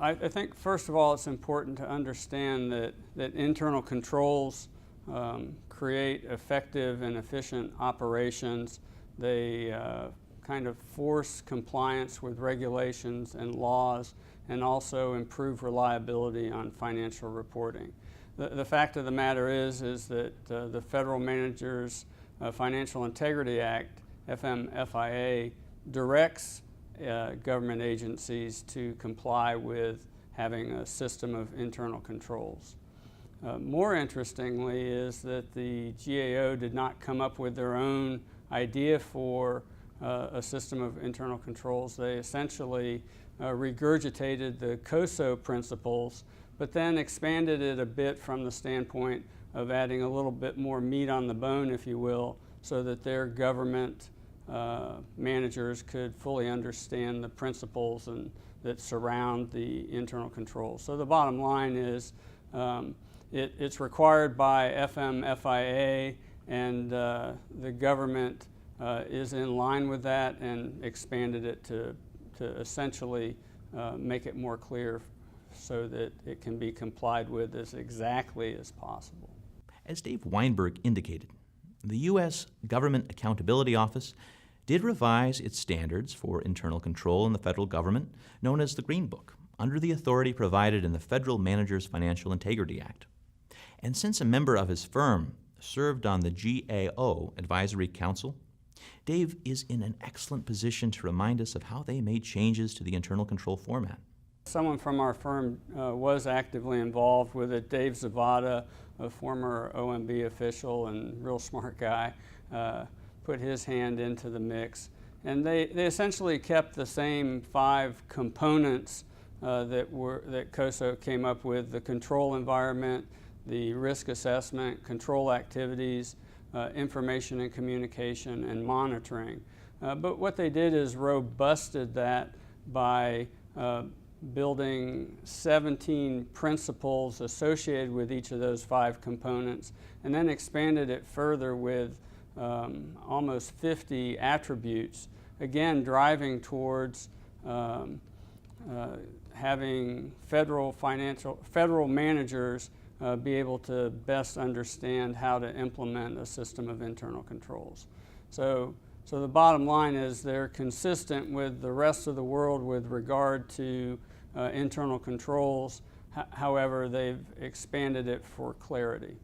I think first of all it's important to understand that internal controls create effective and efficient operations. They kind of force compliance with regulations and laws and also improve reliability on financial reporting. The fact of the matter is that the Federal Managers Financial Integrity Act, FMFIA, directs government agencies to comply with having a system of internal controls. More interestingly is that the GAO did not come up with their own idea for a system of internal controls. They essentially regurgitated the COSO principles, but then expanded it a bit from the standpoint of adding a little bit more meat on the bone, if you will, so that their government managers could fully understand the principles that surround the internal controls. So the bottom line is it's required by FMFIA, and the government is in line with that and expanded it to essentially make it more clear so that it can be complied with as exactly as possible. As Dave Weinberg indicated, the U.S. Government Accountability Office did revise its standards for internal control in the federal government, known as the Green Book, under the authority provided in the Federal Managers Financial Integrity Act. And since a member of his firm served on the GAO Advisory Council, Dave is in an excellent position to remind us of how they made changes to the internal control format. Someone from our firm was actively involved with it. Dave Zavada, a former OMB official and real smart guy, put his hand into the mix. And they essentially kept the same 5 components that COSO came up with: the control environment, the risk assessment, control activities, information and communication, and monitoring. But what they did is robusted that by building 17 principles associated with each of those 5 components, and then expanded it further with almost 50 attributes, again driving towards having federal managers be able to best understand how to implement a system of internal controls. So the bottom line is they're consistent with the rest of the world with regard to internal controls. However, they've expanded it for clarity.